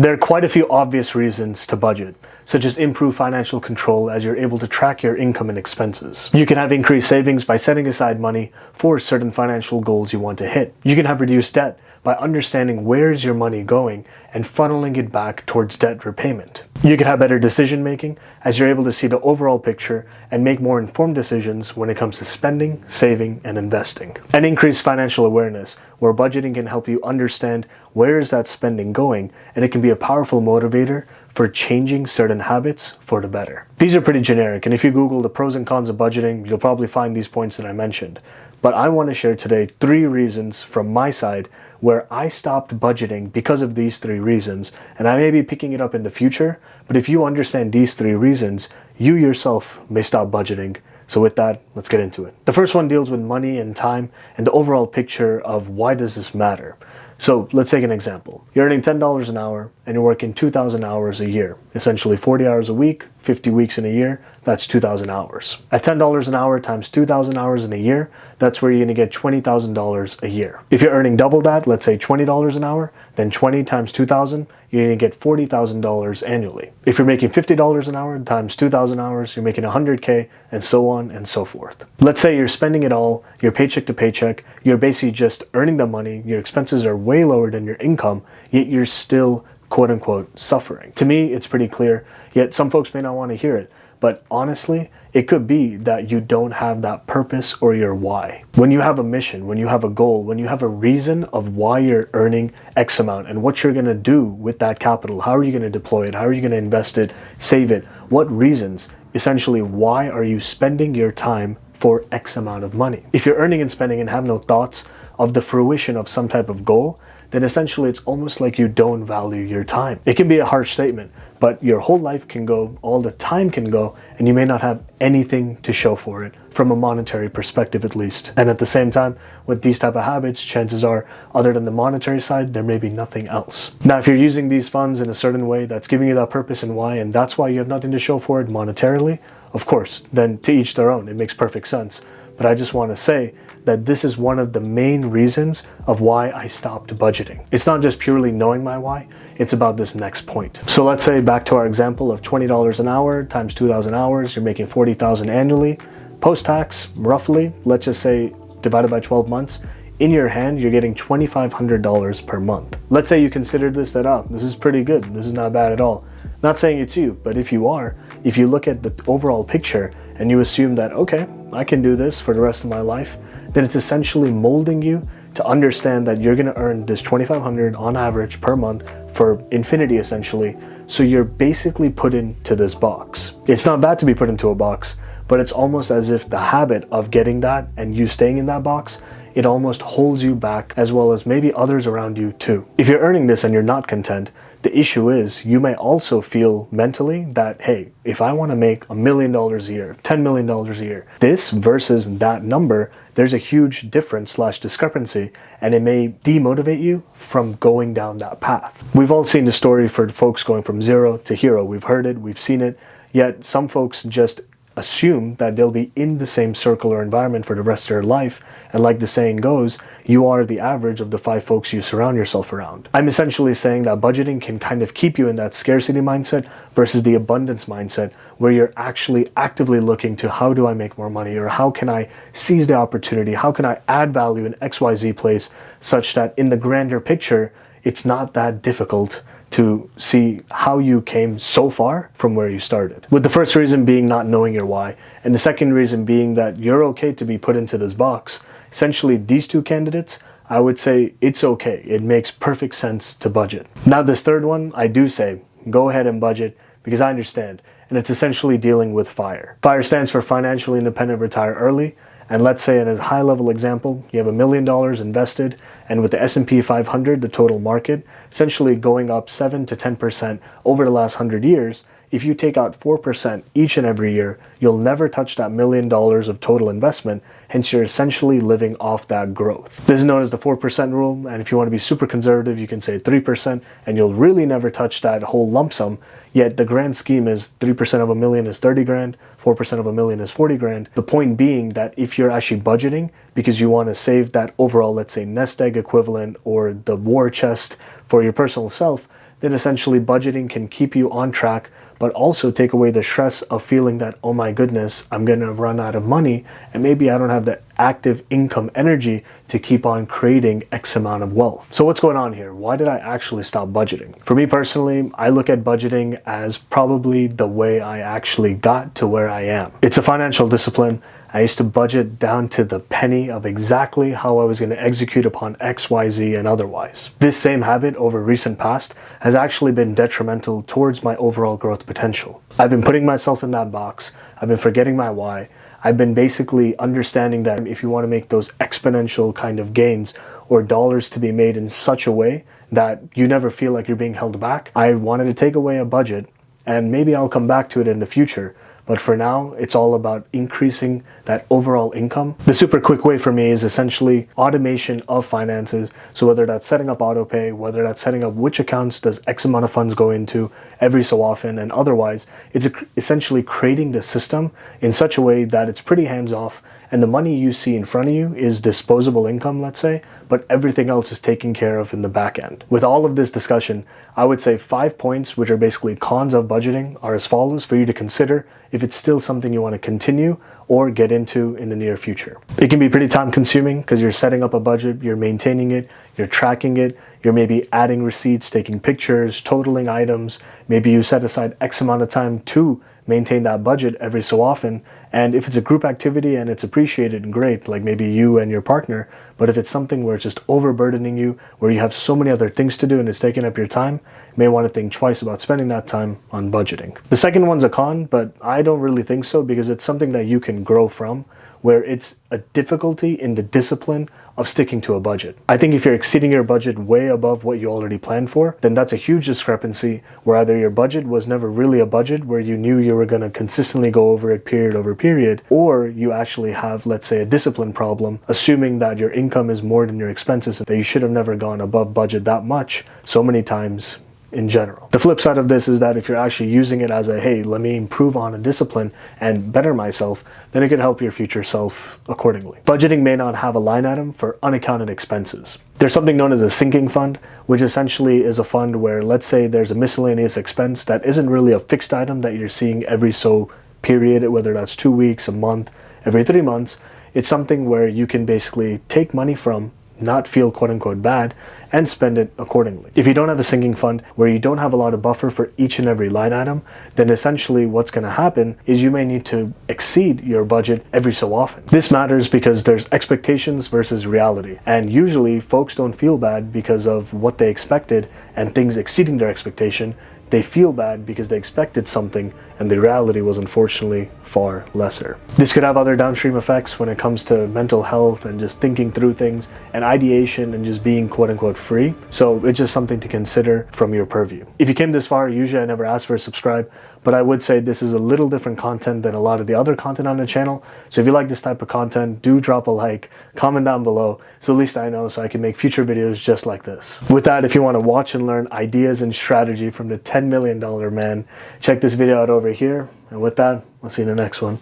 There are quite a few obvious reasons to budget, such as improved financial control as you're able to track your income and expenses. You can have increased savings by setting aside money for certain financial goals you want to hit. You can have reduced debt by understanding where's your money going and funneling it back towards debt repayment. You can have better decision making as you're able to see the overall picture and make more informed decisions when it comes to spending, saving, and investing. And increased financial awareness, where budgeting can help you understand where is that spending going, and it can be a powerful motivator for changing certain habits for the better. These are pretty generic, and if you Google the pros and cons of budgeting, you'll probably find these points that I mentioned. But I want to share today 3 reasons from my side where I stopped budgeting because of these 3 reasons, and I may be picking it up in the future, but if you understand these 3 reasons, you yourself may stop budgeting. So with that, let's get into it. The first one deals with money and time and the overall picture of why does this matter. So let's take an example. You're earning $10 an hour and you're working 2,000 hours a year, essentially 40 hours a week, 50 weeks in a year, that's 2,000 hours. At $10 an hour times 2,000 hours in a year, that's where you're gonna get $20,000 a year. If you're earning double that, let's say $20 an hour, then 20 times 2,000, you're gonna get $40,000 annually. If you're making $50 an hour times 2,000 hours, you're making 100K, and so on and so forth. Let's say you're spending it all, you're paycheck to paycheck, you're basically just earning the money, your expenses are way lower than your income, yet you're still quote unquote suffering. To me, it's pretty clear, yet some folks may not want to hear it. But honestly, it could be that you don't have that purpose or your why. When you have a mission, when you have a goal, when you have a reason of why you're earning X amount and what you're gonna do with that capital, how are you gonna deploy it, how are you gonna invest it, save it, what reasons, essentially why are you spending your time for X amount of money? If you're earning and spending and have no thoughts of the fruition of some type of goal, then essentially it's almost like you don't value your time. It can be a harsh statement, but your whole life can go, all the time can go, and you may not have anything to show for it, from a monetary perspective at least. And at the same time, with these type of habits, chances are, other than the monetary side, there may be nothing else. Now, if you're using these funds in a certain way that's giving you that purpose and why, and that's why you have nothing to show for it monetarily, of course, then to each their own, it makes perfect sense. But I just want to say that this is one of the main reasons of why I stopped budgeting. It's not just purely knowing my why, it's about this next point. So let's say back to our example of $20 an hour times 2,000 hours, you're making $40,000 annually. Post-tax, roughly, let's just say divided by 12 months, in your hand, you're getting $2,500 per month. Let's say you consider this this is pretty good, this is not bad at all. Not saying it's you, but if you are, if you look at the overall picture and you assume that, okay, I can do this for the rest of my life, then it's essentially molding you to understand that you're gonna earn this $2,500 on average per month for infinity essentially. So you're basically put into this box. It's not bad to be put into a box, but it's almost as if the habit of getting that and you staying in that box, it almost holds you back, as well as maybe others around you too. If you're earning this and you're not content, the issue is you may also feel mentally that, hey, if I want to make $1 million a year, $10 million a year, this versus that number, there's a huge difference / discrepancy, and it may demotivate you from going down that path. We've all seen the story for folks going from zero to hero. We've heard it, we've seen it, yet some folks just assume that they'll be in the same circle or environment for the rest of their life, and like the saying goes, you are the average of the 5 folks you surround yourself around. I'm essentially saying that budgeting can kind of keep you in that scarcity mindset versus the abundance mindset, where you're actually actively looking to how do I make more money, or how can I seize the opportunity, how can I add value in XYZ place, such that in the grander picture, it's not that difficult to see how you came so far from where you started. With the first reason being not knowing your why, and the second reason being that you're okay to be put into this box. Essentially, these 2 candidates, I would say it's okay. It makes perfect sense to budget. Now this third one, I do say, go ahead and budget, because I understand, and it's essentially dealing with FIRE. FIRE stands for financially independent, retire early. And let's say in a high level example, you have $1 million invested, and with the S&P 500, the total market, essentially going up 7 to 10% over the last 100 years, if you take out 4% each and every year, you'll never touch that $1 million of total investment, hence you're essentially living off that growth. This is known as the 4% rule, and if you want to be super conservative, you can say 3%, and you'll really never touch that whole lump sum, yet the grand scheme is 3% of $1 million is 30 grand, 4% of $1 million is 40 grand. The point being that if you're actually budgeting because you want to save that overall, let's say, nest egg equivalent or the war chest for your personal self, then essentially budgeting can keep you on track, but also take away the stress of feeling that, oh my goodness, I'm gonna run out of money and maybe I don't have the active income energy to keep on creating X amount of wealth. So what's going on here? Why did I actually stop budgeting? For me personally, I look at budgeting as probably the way I actually got to where I am. It's a financial discipline. I used to budget down to the penny of exactly how I was going to execute upon X, Y, Z, and otherwise. This same habit over recent past has actually been detrimental towards my overall growth potential. I've been putting myself in that box. I've been forgetting my why. I've been basically understanding that if you want to make those exponential kind of gains or dollars to be made in such a way that you never feel like you're being held back, I wanted to take away a budget, and maybe I'll come back to it in the future. But for now, it's all about increasing that overall income. The super quick way for me is essentially automation of finances. So whether that's setting up auto pay, whether that's setting up which accounts does X amount of funds go into every so often, and otherwise, it's essentially creating the system in such a way that it's pretty hands-off, and the money you see in front of you is disposable income, let's say, but everything else is taken care of in the back end. With all of this discussion, I would say 5 points, which are basically cons of budgeting, are as follows for you to consider if it's still something you want to continue or get into in the near future. It can be pretty time consuming because you're setting up a budget, you're maintaining it, you're tracking it, you're maybe adding receipts, taking pictures, totaling items. Maybe you set aside X amount of time to maintain that budget every so often. And if it's a group activity and it's appreciated and great, like maybe you and your partner, but if it's something where it's just overburdening you, where you have so many other things to do and it's taking up your time, you may want to think twice about spending that time on budgeting. The second one's a con, but I don't really think so because it's something that you can grow from, where it's a difficulty in the discipline of sticking to a budget. I think if you're exceeding your budget way above what you already planned for, then that's a huge discrepancy where either your budget was never really a budget where you knew you were going to consistently go over it period over period, or you actually have, let's say, a discipline problem, assuming that your income is more than your expenses, that you should have never gone above budget that much so many times in general. The flip side of this is that if you're actually using it as a, hey, let me improve on a discipline and better myself, then it can help your future self accordingly. Budgeting may not have a line item for unaccounted expenses. There's something known as a sinking fund, which essentially is a fund where, let's say there's a miscellaneous expense that isn't really a fixed item that you're seeing every so period, whether that's 2 weeks, a month, every 3 months. It's something where you can basically take money from, not feel quote unquote bad, and spend it accordingly. If you don't have a sinking fund where you don't have a lot of buffer for each and every line item, then essentially what's going to happen is you may need to exceed your budget every so often. This matters because there's expectations versus reality, and usually folks don't feel bad because of what they expected and things exceeding their expectation. They feel bad because they expected something and the reality was unfortunately far lesser. This could have other downstream effects when it comes to mental health and just thinking through things and ideation and just being quote unquote free. So it's just something to consider from your purview. If you came this far, usually I never ask for a subscribe, but I would say this is a little different content than a lot of the other content on the channel. So if you like this type of content, do drop a like, comment down below, so at least I know so I can make future videos just like this. With that, if you want to watch and learn ideas and strategy from the $10 million man, check this video out over here. And with that, I'll see you in the next one.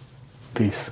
Peace.